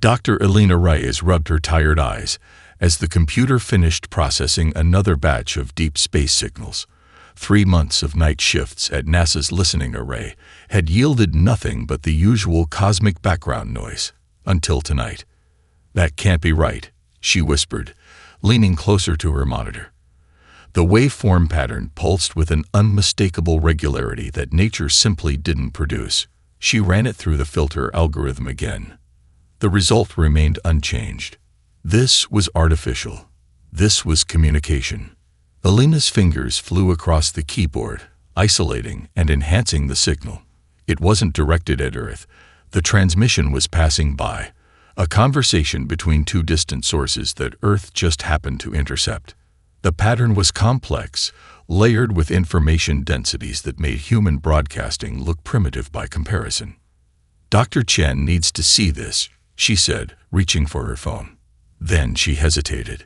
Dr. Elena Reyes rubbed her tired eyes as the computer finished processing another batch of deep space signals. 3 months of night shifts at NASA's listening array had yielded nothing but the usual cosmic background noise, until tonight. "That can't be right," she whispered, leaning closer to her monitor. The waveform pattern pulsed with an unmistakable regularity that nature simply didn't produce. She ran it through the filter algorithm again. The result remained unchanged. This was artificial. This was communication. Elena's fingers flew across the keyboard, isolating and enhancing the signal. It wasn't directed at Earth. The transmission was passing by, a conversation between two distant sources that Earth just happened to intercept. The pattern was complex, layered with information densities that made human broadcasting look primitive by comparison. "Dr. Chen needs to see this," she said, reaching for her phone. Then she hesitated.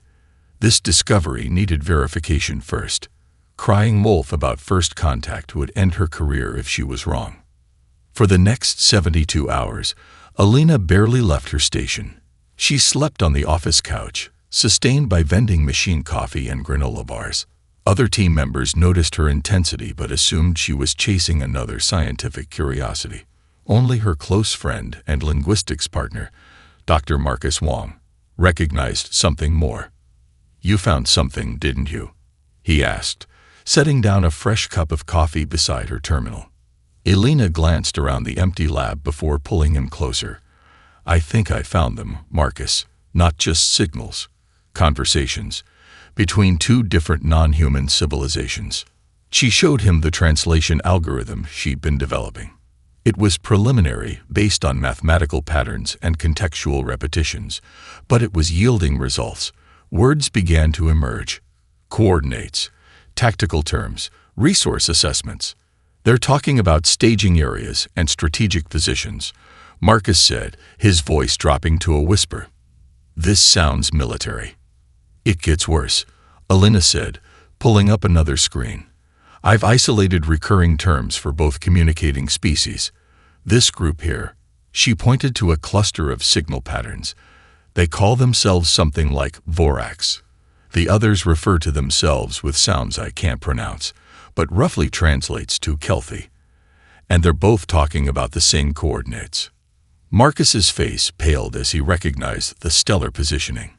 This discovery needed verification first. Crying wolf about first contact would end her career if she was wrong. For the next 72 hours, Elena barely left her station. She slept on the office couch, sustained by vending machine coffee and granola bars. Other team members noticed her intensity but assumed she was chasing another scientific curiosity. Only her close friend and linguistics partner, Dr. Marcus Wong, recognized something more. "You found something, didn't you?" he asked, setting down a fresh cup of coffee beside her terminal. Elena glanced around the empty lab before pulling him closer. "I think I found them, Marcus. Not just signals. Conversations between two different non-human civilizations." She showed him the translation algorithm she'd been developing. It was preliminary, based on mathematical patterns and contextual repetitions, but it was yielding results. Words began to emerge. Coordinates, tactical terms, resource assessments. "They're talking about staging areas and strategic positions," Marcus said, his voice dropping to a whisper. "This sounds military." "It gets worse," Elena said, pulling up another screen. "I've isolated recurring terms for both communicating species. This group here," she pointed to a cluster of signal patterns. "They call themselves something like Vorax. The others refer to themselves with sounds I can't pronounce, but roughly translates to Kelthi. And they're both talking about the same coordinates." Marcus's face paled as he recognized the stellar positioning.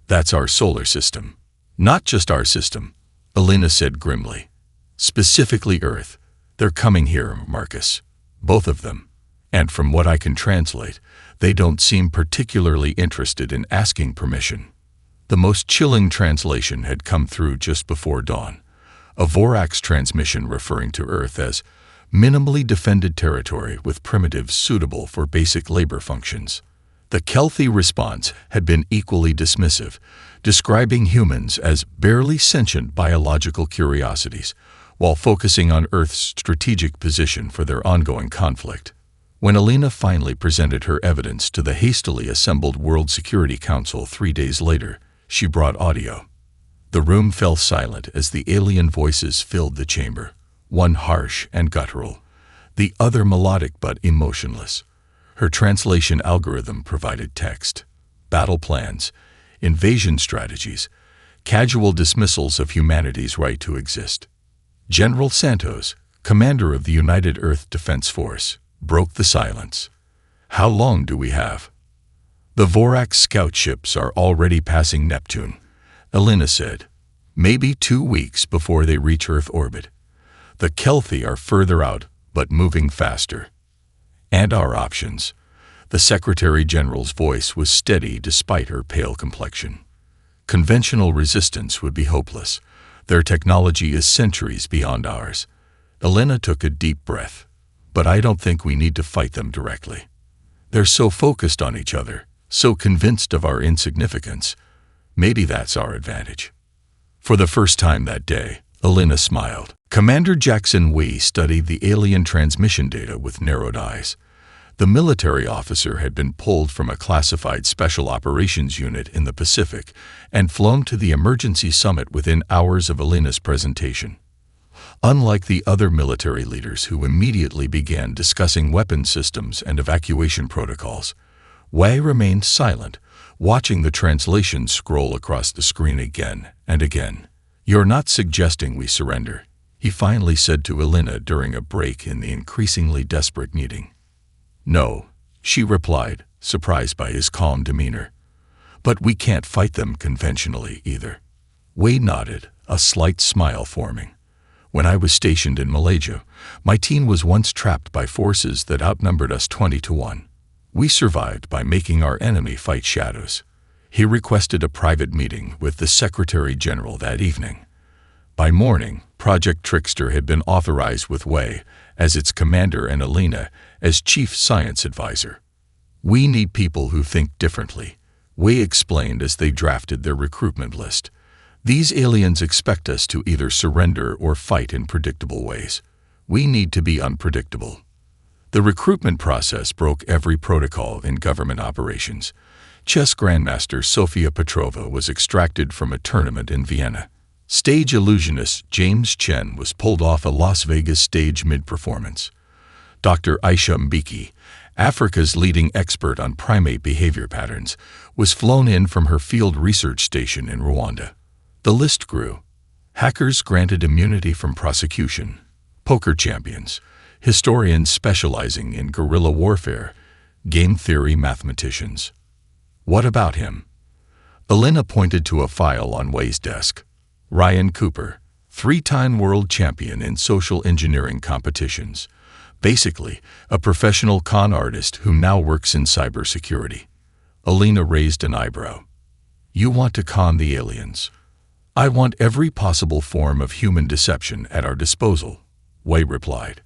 "That's our solar system." "Not just our system," Elena said grimly. "Specifically Earth. They're coming here, Marcus. Both of them. And from what I can translate, they don't seem particularly interested in asking permission." The most chilling translation had come through just before dawn. A Vorax transmission referring to Earth as minimally defended territory with primitives suitable for basic labor functions. The Kelthi response had been equally dismissive, describing humans as barely sentient biological curiosities, while focusing on Earth's strategic position for their ongoing conflict. When Elena finally presented her evidence to the hastily assembled World Security Council 3 days later, she brought audio. The room fell silent as the alien voices filled the chamber, one harsh and guttural, the other melodic but emotionless. Her translation algorithm provided text, battle plans, invasion strategies, casual dismissals of humanity's right to exist. General Santos, commander of the United Earth Defense Force, broke the silence. "How long do we have?" "The Vorax scout ships are already passing Neptune," Elena said. "Maybe 2 weeks before they reach Earth orbit. The Kelthi are further out, but moving faster." "And our options?" The Secretary General's voice was steady despite her pale complexion. "Conventional resistance would be hopeless. Their technology is centuries beyond ours." Elena took a deep breath. "But I don't think we need to fight them directly. They're so focused on each other, so convinced of our insignificance. Maybe that's our advantage." For the first time that day, Elena smiled. Commander Jackson Wee studied the alien transmission data with narrowed eyes. The military officer had been pulled from a classified special operations unit in the Pacific and flown to the emergency summit within hours of Elena's presentation. Unlike the other military leaders who immediately began discussing weapon systems and evacuation protocols, Wei remained silent, watching the translation scroll across the screen again and again. "You're not suggesting we surrender," he finally said to Elena during a break in the increasingly desperate meeting. "No," she replied, surprised by his calm demeanor. "But we can't fight them conventionally either." Wei nodded, a slight smile forming. "When I was stationed in Malaysia, my team was once trapped by forces that outnumbered us 20-1. We survived by making our enemy fight shadows." He requested a private meeting with the Secretary General that evening. By morning, Project Trickster had been authorized with Wei as its commander and Elena as chief science advisor. "We need people who think differently," Wei explained as they drafted their recruitment list. "These aliens expect us to either surrender or fight in predictable ways. We need to be unpredictable." The recruitment process broke every protocol in government operations. Chess grandmaster Sofia Petrova was extracted from a tournament in Vienna. Stage illusionist James Chen was pulled off a Las Vegas stage mid-performance. Dr. Aisha Mbeki, Africa's leading expert on primate behavior patterns, was flown in from her field research station in Rwanda. The list grew. Hackers granted immunity from prosecution, poker champions, historians specializing in guerrilla warfare, game theory mathematicians. "What about him?" Elena pointed to a file on Wei's desk. "Ryan Cooper, 3-time world champion in social engineering competitions. Basically, a professional con artist who now works in cybersecurity." Elena raised an eyebrow. "You want to con the aliens?" "I want every possible form of human deception at our disposal," Wei replied.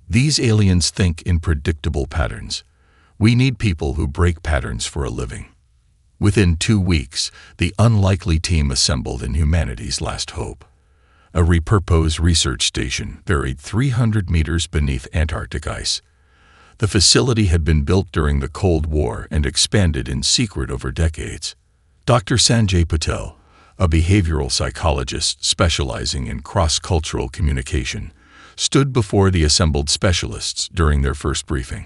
"These aliens think in predictable patterns. We need people who break patterns for a living." Within 2 weeks, the unlikely team assembled in humanity's last hope. A repurposed research station buried 300 meters beneath Antarctic ice. The facility had been built during the Cold War and expanded in secret over decades. Dr. Sanjay Patel, a behavioral psychologist specializing in cross-cultural communication, stood before the assembled specialists during their first briefing.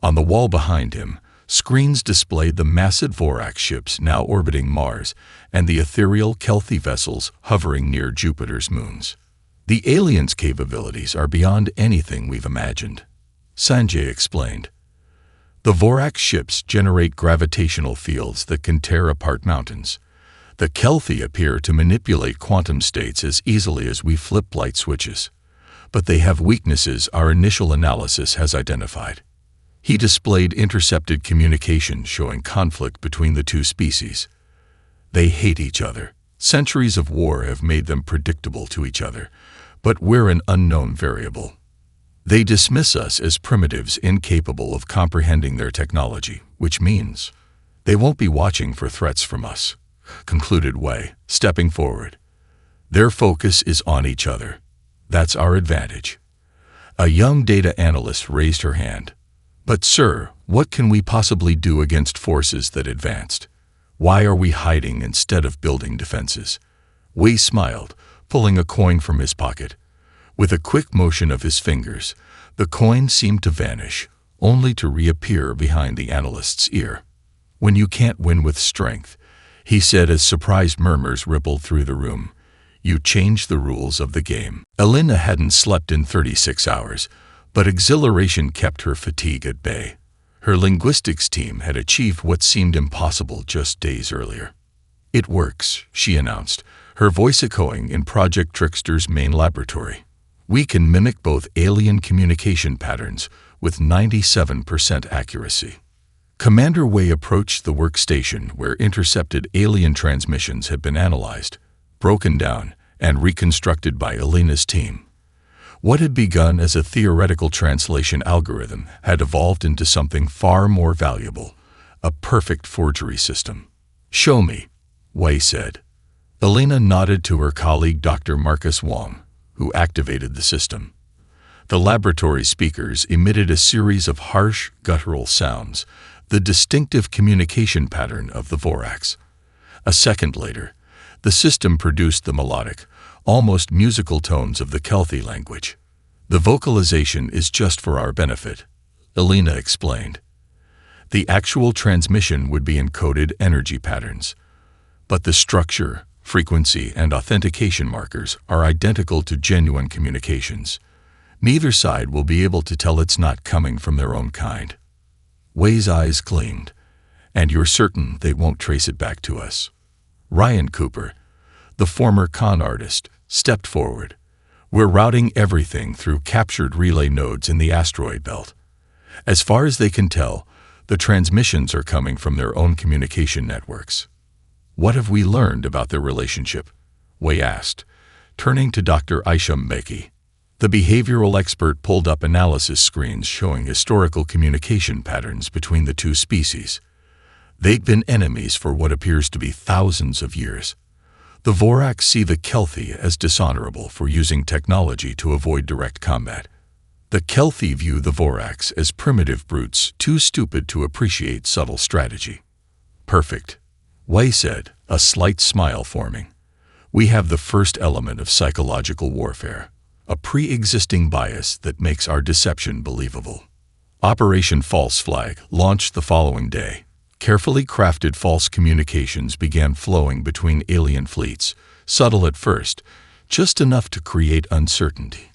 On the wall behind him, screens displayed the massive Vorax ships now orbiting Mars and the ethereal Kelthie vessels hovering near Jupiter's moons. "The aliens' capabilities are beyond anything we've imagined," Sanjay explained. "The Vorax ships generate gravitational fields that can tear apart mountains. The Kelthie appear to manipulate quantum states as easily as we flip light switches. But they have weaknesses our initial analysis has identified." He displayed intercepted communication showing conflict between the two species. "They hate each other. Centuries of war have made them predictable to each other, but we're an unknown variable. They dismiss us as primitives incapable of comprehending their technology, which means they won't be watching for threats from us," concluded Wei, stepping forward. "Their focus is on each other. That's our advantage." A young data analyst raised her hand. "But sir, what can we possibly do against forces that advanced? Why are we hiding instead of building defenses?" Wei smiled, pulling a coin from his pocket. With a quick motion of his fingers, the coin seemed to vanish, only to reappear behind the analyst's ear. "When you can't win with strength," he said as surprised murmurs rippled through the room, "you change the rules of the game." Elena hadn't slept in 36 hours, but exhilaration kept her fatigue at bay. Her linguistics team had achieved what seemed impossible just days earlier. "It works," she announced, her voice echoing in Project Trickster's main laboratory. "We can mimic both alien communication patterns with 97% accuracy." Commander Wei approached the workstation where intercepted alien transmissions had been analyzed, broken down, and reconstructed by Elena's team. What had begun as a theoretical translation algorithm had evolved into something far more valuable, a perfect forgery system. "Show me," Wei said. Elena nodded to her colleague Dr. Marcus Wong, who activated the system. The laboratory speakers emitted a series of harsh, guttural sounds, the distinctive communication pattern of the Vorax. A second later, the system produced the melodic, almost musical tones of the Kelthie language. "The vocalization is just for our benefit," Elena explained. The actual transmission would be encoded energy patterns, but the structure, frequency, and authentication markers are identical to genuine communications. Neither side will be able to tell it's not coming from their own kind. Wei's eyes gleamed. And you're certain they won't trace it back to us? Ryan Cooper, the former con artist, stepped forward. We're routing everything through captured relay nodes in the asteroid belt. As far as they can tell, the transmissions are coming from their own communication networks. What have we learned about their relationship? Wei asked, turning to Dr. Aisha Mbeki. The behavioral expert pulled up analysis screens showing historical communication patterns between the two species. They'd been enemies for what appears to be thousands of years. The Vorax see the Kelthi as dishonorable for using technology to avoid direct combat. The Kelthi view the Vorax as primitive brutes too stupid to appreciate subtle strategy. Perfect, Wei said, a slight smile forming. We have the first element of psychological warfare, a pre-existing bias that makes our deception believable. Operation False Flag launched the following day. Carefully crafted false communications began flowing between alien fleets, subtle at first, just enough to create uncertainty.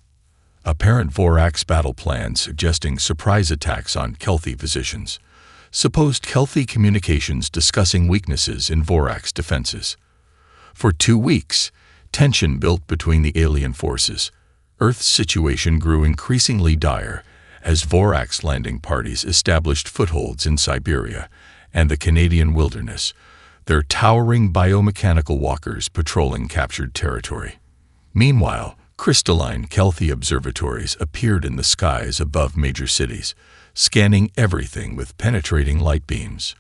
Apparent Vorax battle plans suggesting surprise attacks on Kelthi positions. Supposed Kelthi communications discussing weaknesses in Vorax defenses. For 2 weeks, tension built between the alien forces. Earth's situation grew increasingly dire as Vorax landing parties established footholds in Siberia and the Canadian wilderness, their towering biomechanical walkers patrolling captured territory. Meanwhile, crystalline Kelthi observatories appeared in the skies above major cities, scanning everything with penetrating light beams.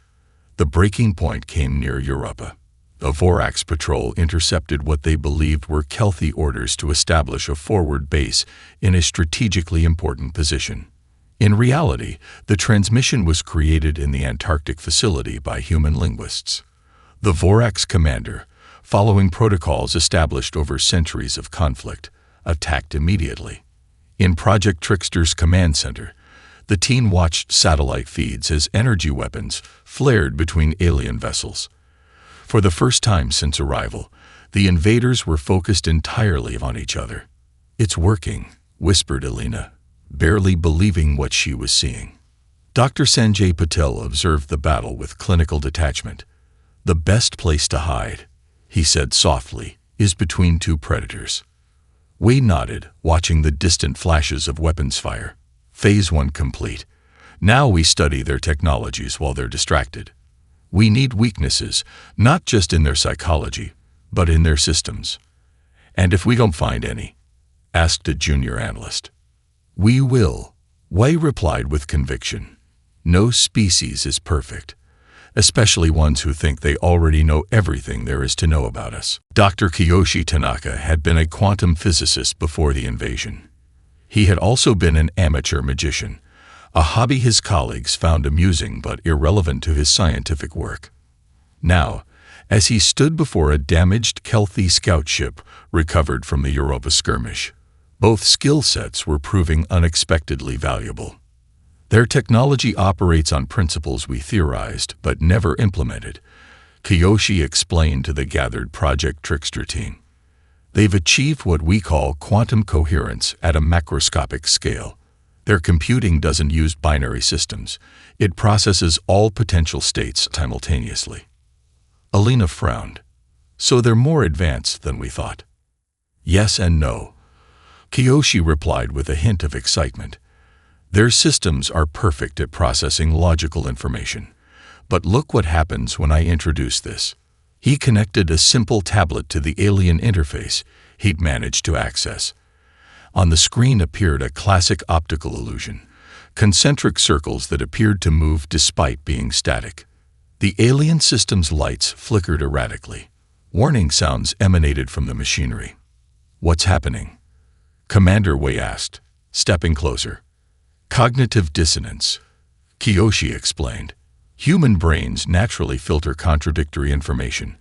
The breaking point came near Europa. A Vorax patrol intercepted what they believed were Kelthi orders to establish a forward base in a strategically important position. In reality, the transmission was created in the Antarctic facility by human linguists. The Vorax commander, following protocols established over centuries of conflict, attacked immediately. In Project Trickster's command center, the team watched satellite feeds as energy weapons flared between alien vessels. For the first time since arrival, the invaders were focused entirely on each other. "It's working," whispered Elena, barely believing what she was seeing. Dr. Sanjay Patel observed the battle with clinical detachment. "The best place to hide," he said softly, "is between two predators." Wei nodded, watching the distant flashes of weapons fire. Phase 1 complete. Now we study their technologies while they're distracted. We need weaknesses, not just in their psychology, but in their systems. "And if we don't find any?" asked a junior analyst. "We will," Wei replied with conviction. "No species is perfect, especially ones who think they already know everything there is to know about us." Dr. Kiyoshi Tanaka had been a quantum physicist before the invasion. He had also been an amateur magician, a hobby his colleagues found amusing but irrelevant to his scientific work. Now, as he stood before a damaged Kelthi scout ship recovered from the Europa skirmish, both skill sets were proving unexpectedly valuable. Their technology operates on principles we theorized but never implemented, Kiyoshi explained to the gathered Project Trickster team. They've achieved what we call quantum coherence at a macroscopic scale. Their computing doesn't use binary systems. It processes all potential states simultaneously. Alina frowned. "So they're more advanced than we thought." "Yes and no," Kiyoshi replied with a hint of excitement. "Their systems are perfect at processing logical information. But look what happens when I introduce this." He connected a simple tablet to the alien interface he'd managed to access. On the screen appeared a classic optical illusion, concentric circles that appeared to move despite being static. The alien system's lights flickered erratically. Warning sounds emanated from the machinery. "What's happening?" Commander Wei asked, stepping closer. "Cognitive dissonance," Kiyoshi explained. "Human brains naturally filter contradictory information.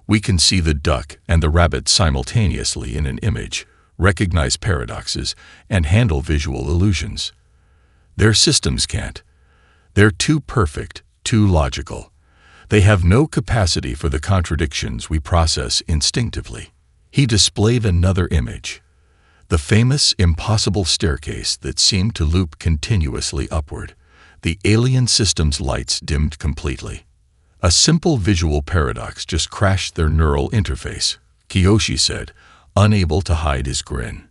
We can see the duck and the rabbit simultaneously in an image, recognize paradoxes, and handle visual illusions. Their systems can't. They're too perfect, too logical. They have no capacity for the contradictions we process instinctively. He displayed another image, the famous impossible staircase that seemed to loop continuously upward. The alien system's lights dimmed completely. A simple visual paradox just crashed their neural interface, Kiyoshi said, unable to hide his grin.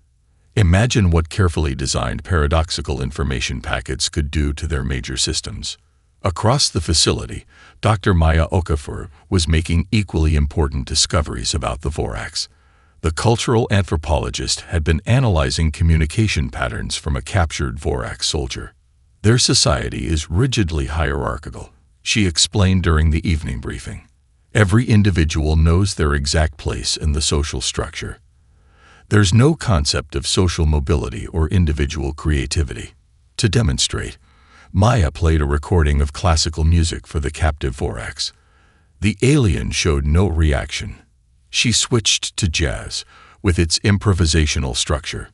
Imagine what carefully designed paradoxical information packets could do to their major systems. Across the facility, Dr. Maya Okafor was making equally important discoveries about the Vorax. The cultural anthropologist had been analyzing communication patterns from a captured Vorax soldier. Their society is rigidly hierarchical, she explained during the evening briefing. Every individual knows their exact place in the social structure. There's no concept of social mobility or individual creativity. To demonstrate, Maya played a recording of classical music for the captive Vorax. The alien showed no reaction. She switched to jazz, with its improvisational structure.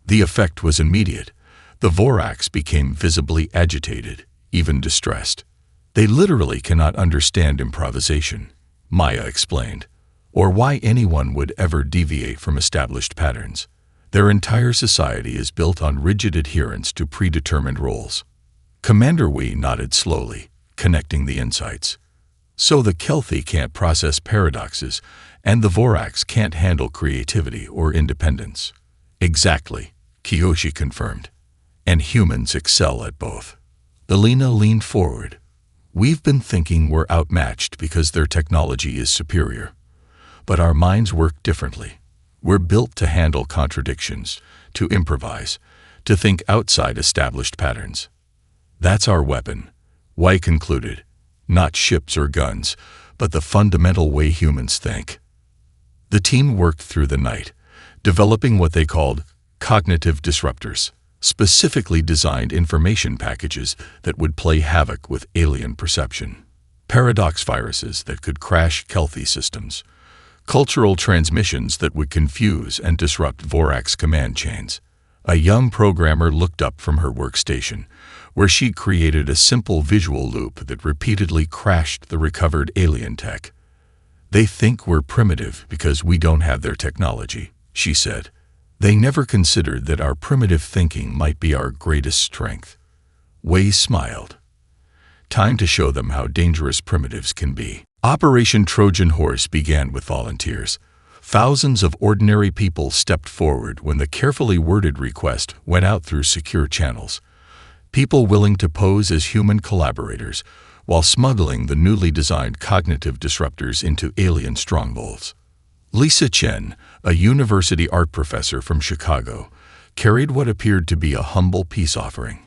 The effect was immediate. The Vorax became visibly agitated, even distressed. They literally cannot understand improvisation, Maya explained, or why anyone would ever deviate from established patterns. Their entire society is built on rigid adherence to predetermined roles. Commander Wee nodded slowly, connecting the insights. So the Kelthi can't process paradoxes, and the Vorax can't handle creativity or independence. Exactly, Kiyoshi confirmed. And humans excel at both. Elena leaned forward. We've been thinking we're outmatched because their technology is superior. But our minds work differently. We're built to handle contradictions, to improvise, to think outside established patterns. That's our weapon, Wei concluded. Not ships or guns, but the fundamental way humans think. The team worked through the night, developing what they called cognitive disruptors, specifically designed information packages that would play havoc with alien perception. Paradox viruses that could crash Kelthi systems. Cultural transmissions that would confuse and disrupt Vorax command chains. A young programmer looked up from her workstation, where she'd created a simple visual loop that repeatedly crashed the recovered alien tech. They think we're primitive because we don't have their technology, she said. They never considered that our primitive thinking might be our greatest strength. Wei smiled. Time to show them how dangerous primitives can be. Operation Trojan Horse began with volunteers. Thousands of ordinary people stepped forward when the carefully worded request went out through secure channels. People willing to pose as human collaborators while smuggling the newly designed cognitive disruptors into alien strongholds. Lisa Chen, a university art professor from Chicago, carried what appeared to be a humble peace offering,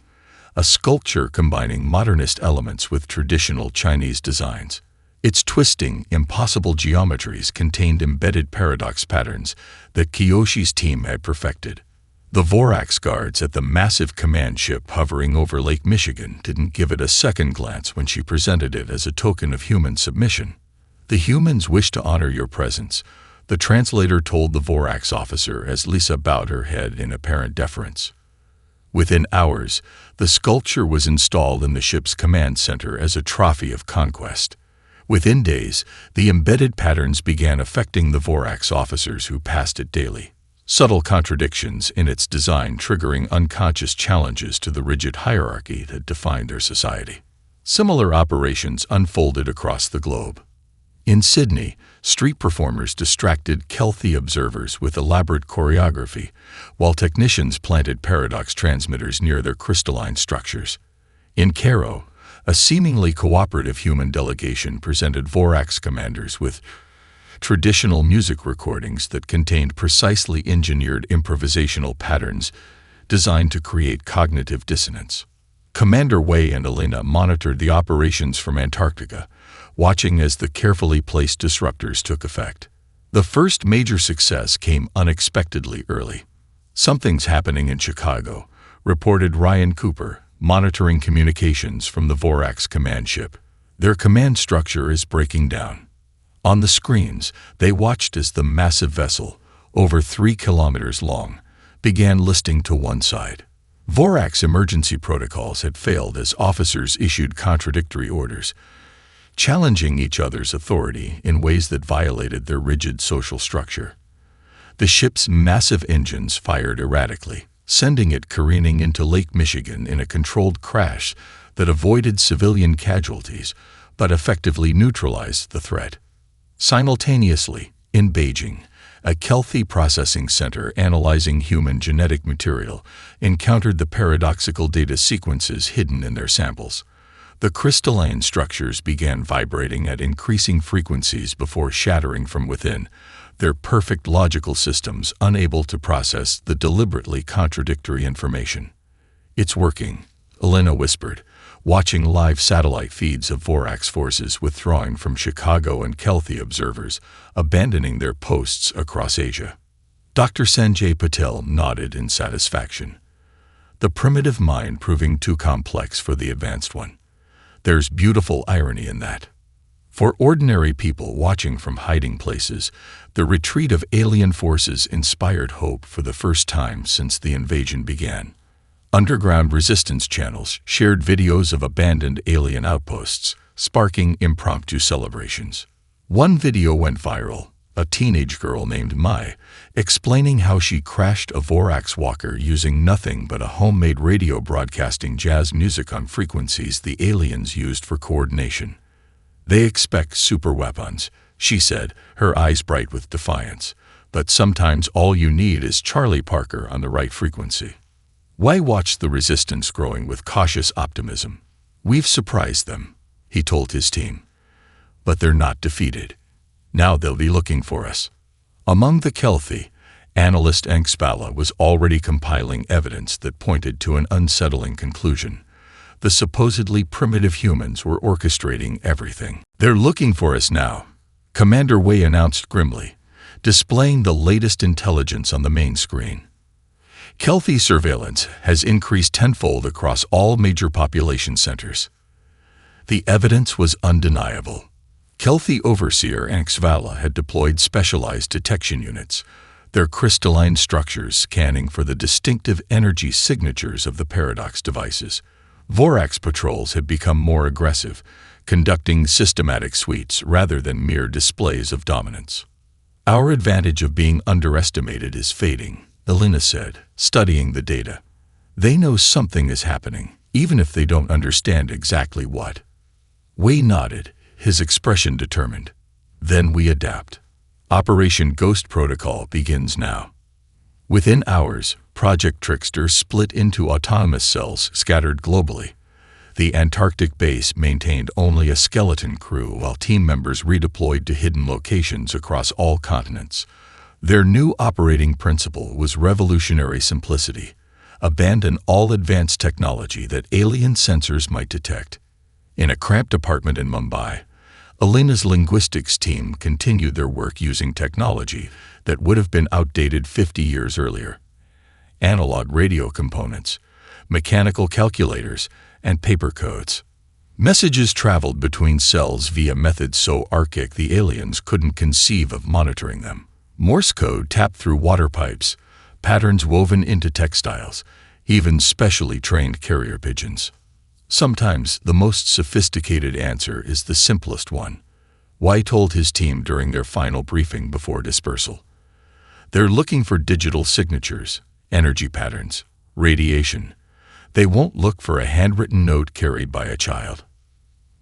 a sculpture combining modernist elements with traditional Chinese designs. Its twisting, impossible geometries contained embedded paradox patterns that Kiyoshi's team had perfected. The Vorax guards at the massive command ship hovering over Lake Michigan didn't give it a second glance when she presented it as a token of human submission. The humans wish to honor your presence, the translator told the Vorax officer as Lisa bowed her head in apparent deference. Within hours, the sculpture was installed in the ship's command center as a trophy of conquest. Within days, the embedded patterns began affecting the Vorax officers who passed it daily. Subtle contradictions in its design triggering unconscious challenges to the rigid hierarchy that defined their society. Similar operations unfolded across the globe. In Sydney, street performers distracted Kelthi observers with elaborate choreography, while technicians planted paradox transmitters near their crystalline structures. In Cairo, a seemingly cooperative human delegation presented Vorax commanders with traditional music recordings that contained precisely engineered improvisational patterns designed to create cognitive dissonance. Commander Wei and Elena monitored the operations from Antarctica, watching as the carefully placed disruptors took effect. The first major success came unexpectedly early. "Something's happening in Chicago," reported Ryan Cooper, monitoring communications from the Vorax command ship. "Their command structure is breaking down." On the screens, they watched as the massive vessel, over 3 kilometers long, began listing to one side. Vorax emergency protocols had failed as officers issued contradictory orders, challenging each other's authority in ways that violated their rigid social structure. The ship's massive engines fired erratically, sending it careening into Lake Michigan in a controlled crash that avoided civilian casualties but effectively neutralized the threat. Simultaneously, in Beijing, a Kelthi processing center analyzing human genetic material encountered the paradoxical data sequences hidden in their samples. The crystalline structures began vibrating at increasing frequencies before shattering from within, their perfect logical systems unable to process the deliberately contradictory information. "It's working," Elena whispered, watching live satellite feeds of Vorax forces withdrawing from Chicago and Kelthi observers, abandoning their posts across Asia. Dr. Sanjay Patel nodded in satisfaction. The primitive mind proving too complex for the advanced one. There's beautiful irony in that. For ordinary people watching from hiding places, the retreat of alien forces inspired hope for the first time since the invasion began. Underground resistance channels shared videos of abandoned alien outposts, sparking impromptu celebrations. One video went viral, a teenage girl named Mai, explaining how she crashed a Vorax walker using nothing but a homemade radio broadcasting jazz music on frequencies the aliens used for coordination. "They expect superweapons," she said, her eyes bright with defiance, "but sometimes all you need is Charlie Parker on the right frequency." Wei watched the resistance growing with cautious optimism. "We've surprised them," he told his team. "But they're not defeated. Now they'll be looking for us." Among the Kelthi, analyst Ankspala was already compiling evidence that pointed to an unsettling conclusion. The supposedly primitive humans were orchestrating everything. "They're looking for us now," Commander Wei announced grimly, displaying the latest intelligence on the main screen. Kelthi surveillance has increased tenfold across all major population centers. The evidence was undeniable. Kelthi overseer Ankspala had deployed specialized detection units, their crystalline structures scanning for the distinctive energy signatures of the paradox devices. Vorax patrols had become more aggressive, conducting systematic sweeps rather than mere displays of dominance. "Our advantage of being underestimated is fading," Elena said, studying the data. "They know something is happening, even if they don't understand exactly what." Wei nodded, his expression determined. "Then we adapt. Operation Ghost Protocol begins now." Within hours, Project Trickster split into autonomous cells scattered globally. The Antarctic base maintained only a skeleton crew while team members redeployed to hidden locations across all continents. Their new operating principle was revolutionary simplicity: abandon all advanced technology that alien sensors might detect. In a cramped apartment in Mumbai, Elena's linguistics team continued their work using technology that would have been outdated 50 years earlier. Analog radio components, mechanical calculators, and paper codes. Messages traveled between cells via methods so archaic the aliens couldn't conceive of monitoring them. Morse code tapped through water pipes, patterns woven into textiles, even specially trained carrier pigeons. Sometimes the most sophisticated answer is the simplest one, Wei told his team during their final briefing before dispersal. They're looking for digital signatures, energy patterns, radiation. They won't look for a handwritten note carried by a child.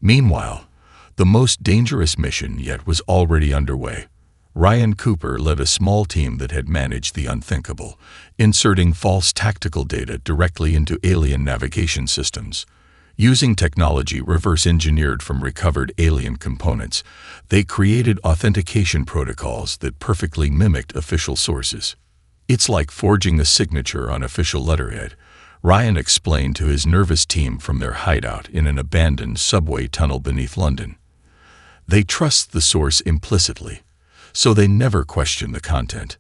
Meanwhile, the most dangerous mission yet was already underway. Ryan Cooper led a small team that had managed the unthinkable, inserting false tactical data directly into alien navigation systems. Using technology reverse-engineered from recovered alien components, they created authentication protocols that perfectly mimicked official sources. "It's like forging a signature on official letterhead," Ryan explained to his nervous team from their hideout in an abandoned subway tunnel beneath London. They trust the source implicitly, so they never question the content.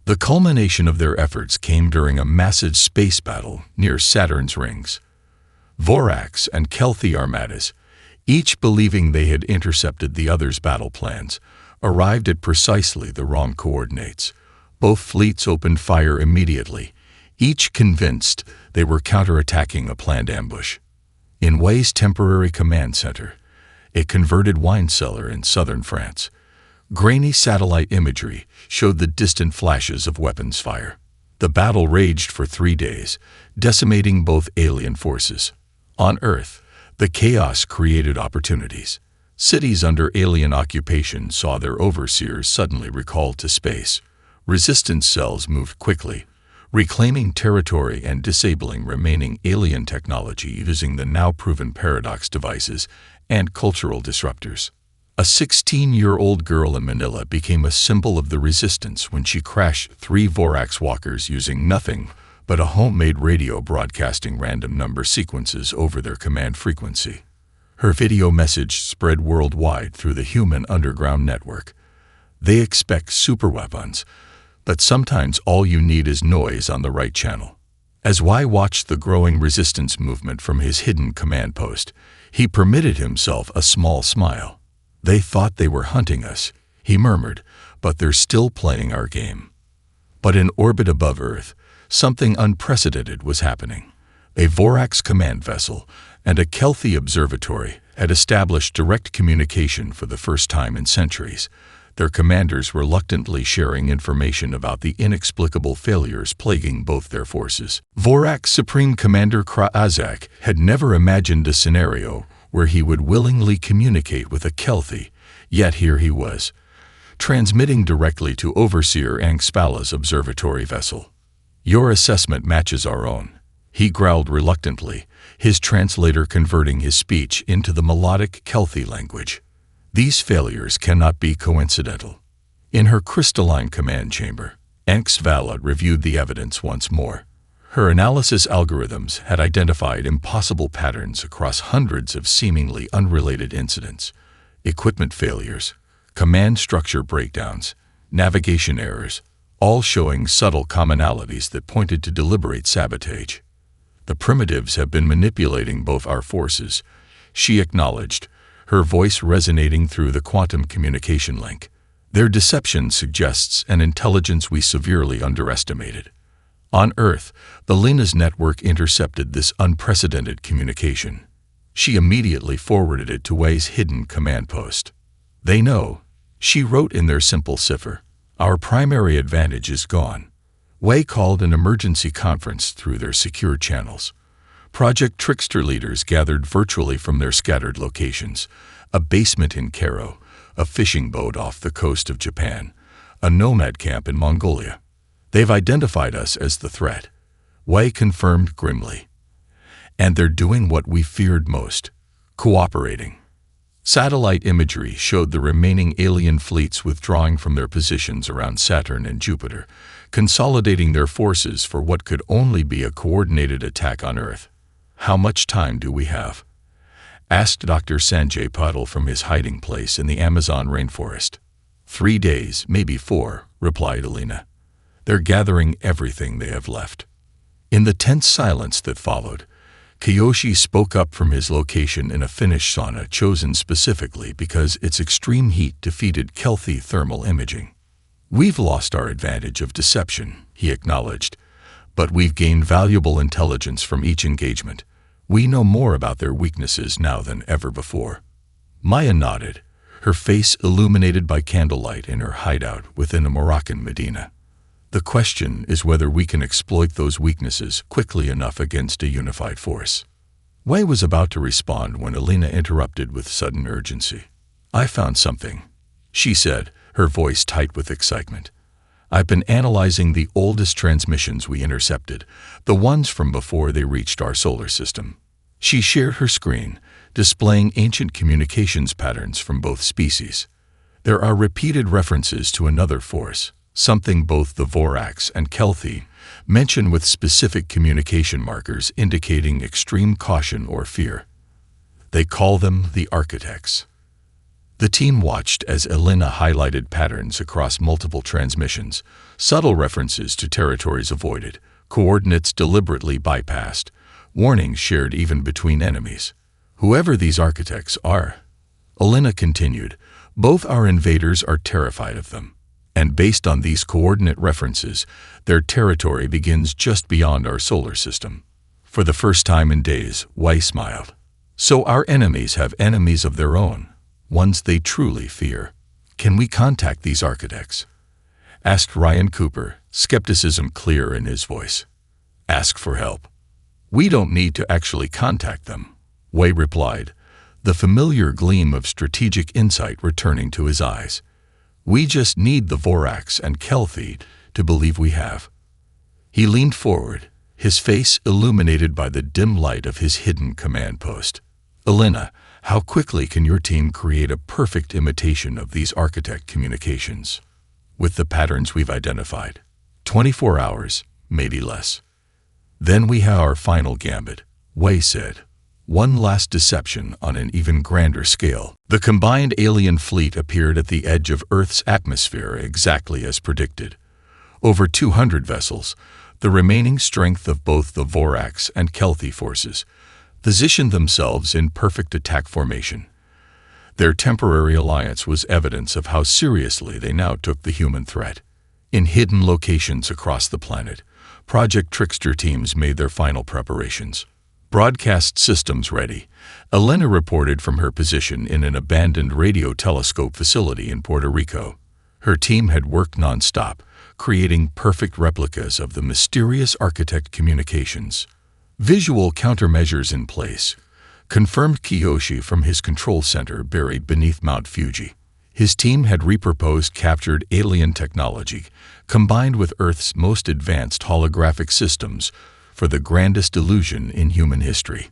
The culmination of their efforts came during a massive space battle near Saturn's rings. Vorax and Kelthi armadas, each believing they had intercepted the other's battle plans, arrived at precisely the wrong coordinates. Both fleets opened fire immediately, each convinced they were counterattacking a planned ambush. In Wei's temporary command center, a converted wine cellar in southern France, grainy satellite imagery showed the distant flashes of weapons fire. The battle raged for 3 days, decimating both alien forces. On Earth, the chaos created opportunities. Cities under alien occupation saw their overseers suddenly recalled to space. Resistance cells moved quickly, reclaiming territory and disabling remaining alien technology using the now-proven paradox devices and cultural disruptors. A 16-year-old girl in Manila became a symbol of the resistance when she crashed 3 Vorax walkers using nothing but a homemade radio broadcasting random number sequences over their command frequency. Her video message spread worldwide through the human underground network. They expect superweapons, but sometimes all you need is noise on the right channel. As Y watched the growing resistance movement from his hidden command post, he permitted himself a small smile. "They thought they were hunting us," he murmured, "but they're still playing our game." But in orbit above Earth, something unprecedented was happening. A Vorax command vessel and a Kelthii observatory had established direct communication for the first time in centuries, their commanders reluctantly sharing information about the inexplicable failures plaguing both their forces. Vorax Supreme Commander Kra-Azak had never imagined a scenario where he would willingly communicate with a Kelthii, yet here he was, transmitting directly to Overseer Angspala's observatory vessel. "Your assessment matches our own," he growled reluctantly, his translator converting his speech into the melodic Kelthii language. "These failures cannot be coincidental." In her crystalline command chamber, Angspala reviewed the evidence once more. Her analysis algorithms had identified impossible patterns across hundreds of seemingly unrelated incidents: equipment failures, command structure breakdowns, navigation errors, all showing subtle commonalities that pointed to deliberate sabotage. "The primitives have been manipulating both our forces," she acknowledged, her voice resonating through the quantum communication link. "Their deception suggests an intelligence we severely underestimated." On Earth, the Lena's network intercepted this unprecedented communication. She immediately forwarded it to Wei's hidden command post. "They know," she wrote in their simple cipher. "Our primary advantage is gone." Wei called an emergency conference through their secure channels. Project Trickster leaders gathered virtually from their scattered locations: a basement in Cairo, a fishing boat off the coast of Japan, a nomad camp in Mongolia. "They've identified us as the threat," Wei confirmed grimly. "And they're doing what we feared most: cooperating." Satellite imagery showed the remaining alien fleets withdrawing from their positions around Saturn and Jupiter, consolidating their forces for what could only be a coordinated attack on Earth. "How much time do we have?" asked Dr. Sanjay Patil from his hiding place in the Amazon rainforest. 3 days, maybe 4, replied Alina. "They're gathering everything they have left." In the tense silence that followed, Kiyoshi spoke up from his location in a Finnish sauna chosen specifically because its extreme heat defeated Kelthii thermal imaging. "We've lost our advantage of deception," he acknowledged, "but we've gained valuable intelligence from each engagement. We know more about their weaknesses now than ever before." Maya nodded, her face illuminated by candlelight in her hideout within a Moroccan Medina. "The question is whether we can exploit those weaknesses quickly enough against a unified force." Wei was about to respond when Alina interrupted with sudden urgency. "I found something," she said, her voice tight with excitement. "I've been analyzing the oldest transmissions we intercepted, the ones from before they reached our solar system." She shared her screen, displaying ancient communications patterns from both species. There are repeated references to another force, something both the Vorax and Kelthii mention with specific communication markers indicating extreme caution or fear. They call them the Architects. The team watched as Elena highlighted patterns across multiple transmissions, subtle references to territories avoided, coordinates deliberately bypassed, warnings shared even between enemies. "Whoever these Architects are," Elena continued, "both our invaders are terrified of them. And based on these coordinate references, their territory begins just beyond our solar system. For the first time in days, Wei smiled. So our enemies have enemies of their own, ones they truly fear. Can we contact these architects? Asked Ryan Cooper, skepticism clear in his voice. Ask for help. We don't need to actually contact them, Wei replied, the familiar gleam of strategic insight returning to his eyes. We just need the Vorax and Kelthi to believe we have. He leaned forward, his face illuminated by the dim light of his hidden command post. Elena, how quickly can your team create a perfect imitation of these architect communications? With the patterns we've identified. 24 hours, maybe less. Then we have our final gambit, Wei said. One last deception on an even grander scale. The combined alien fleet appeared at the edge of Earth's atmosphere exactly as predicted. Over 200 vessels, the remaining strength of both the Vorax and Kelthi forces, positioned themselves in perfect attack formation. Their temporary alliance was evidence of how seriously they now took the human threat. In hidden locations across the planet, Project Trickster teams made their final preparations. Broadcast systems ready, Elena reported from her position in an abandoned radio telescope facility in Puerto Rico. Her team had worked non-stop, creating perfect replicas of the mysterious architect communications. Visual countermeasures in place, confirmed Kiyoshi from his control center buried beneath Mount Fuji. His team had repurposed captured alien technology, combined with Earth's most advanced holographic systems, for the grandest illusion in human history.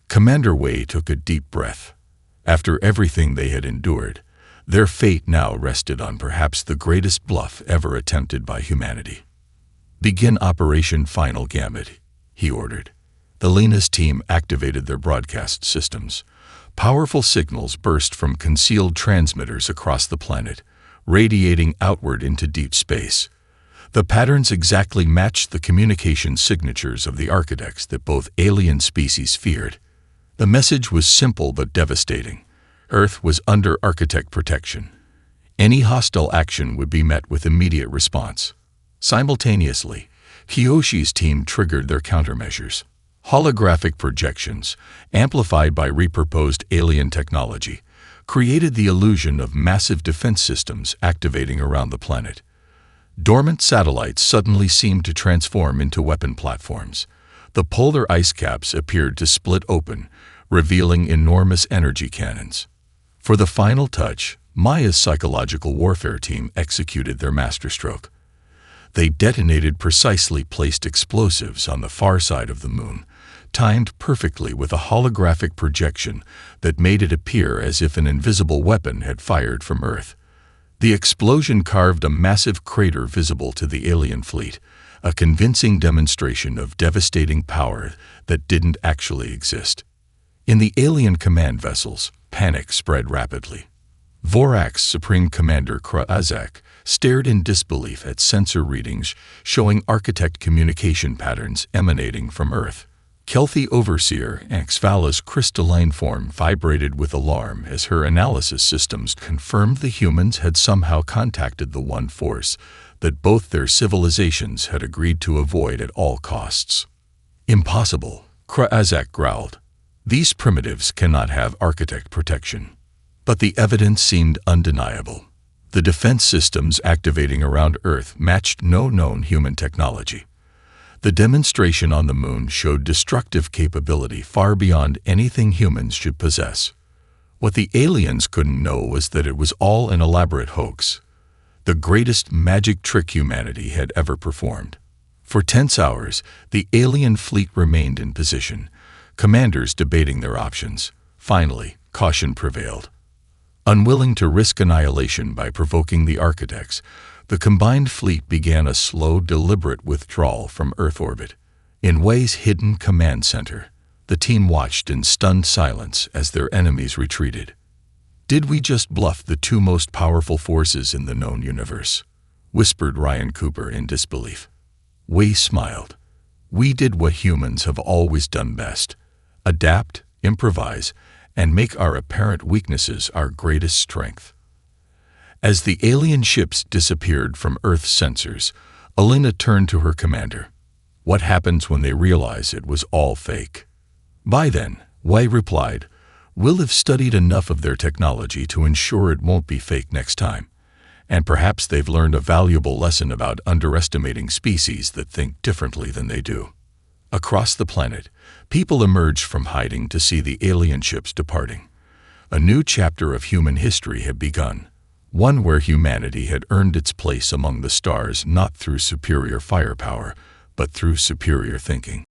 Commander Wei took a deep breath. After everything they had endured, their fate now rested on perhaps the greatest bluff ever attempted by humanity. Begin Operation Final Gambit, he ordered. The Lena's team activated their broadcast systems. Powerful signals burst from concealed transmitters across the planet, radiating outward into deep space. The patterns exactly matched the communication signatures of the architects that both alien species feared. The message was simple but devastating. Earth was under architect protection. Any hostile action would be met with immediate response. Simultaneously, Kiyoshi's team triggered their countermeasures. Holographic projections, amplified by repurposed alien technology, created the illusion of massive defense systems activating around the planet. Dormant satellites suddenly seemed to transform into weapon platforms. The polar ice caps appeared to split open, revealing enormous energy cannons. For the final touch, Maya's psychological warfare team executed their masterstroke. They detonated precisely placed explosives on the far side of the moon, timed perfectly with a holographic projection that made it appear as if an invisible weapon had fired from Earth. The explosion carved a massive crater visible to the alien fleet, a convincing demonstration of devastating power that didn't actually exist. In the alien command vessels, panic spread rapidly. Vorax Supreme Commander Kra'azak stared in disbelief at sensor readings showing architect communication patterns emanating from Earth. Kelthi Overseer Axvala's crystalline form vibrated with alarm as her analysis systems confirmed the humans had somehow contacted the one force that both their civilizations had agreed to avoid at all costs. Impossible, Kra'azak growled. These primitives cannot have architect protection. But the evidence seemed undeniable. The defense systems activating around Earth matched no known human technology. The demonstration on the moon showed destructive capability far beyond anything humans should possess. What the aliens couldn't know was that it was all an elaborate hoax, the greatest magic trick humanity had ever performed. For tense hours, the alien fleet remained in position, commanders debating their options. Finally, caution prevailed. Unwilling to risk annihilation by provoking the architects, the combined fleet began a slow, deliberate withdrawal from Earth orbit. In Wei's hidden command center, the team watched in stunned silence as their enemies retreated. Did we just bluff the two most powerful forces in the known universe? Whispered Ryan Cooper in disbelief. Wei smiled. We did what humans have always done best: adapt, improvise, and make our apparent weaknesses our greatest strength. As the alien ships disappeared from Earth's sensors, Elena turned to her commander. What happens when they realize it was all fake? By then, Wei replied, we'll have studied enough of their technology to ensure it won't be fake next time. And perhaps they've learned a valuable lesson about underestimating species that think differently than they do. Across the planet, people emerged from hiding to see the alien ships departing. A new chapter of human history had begun, one where humanity had earned its place among the stars not through superior firepower, but through superior thinking.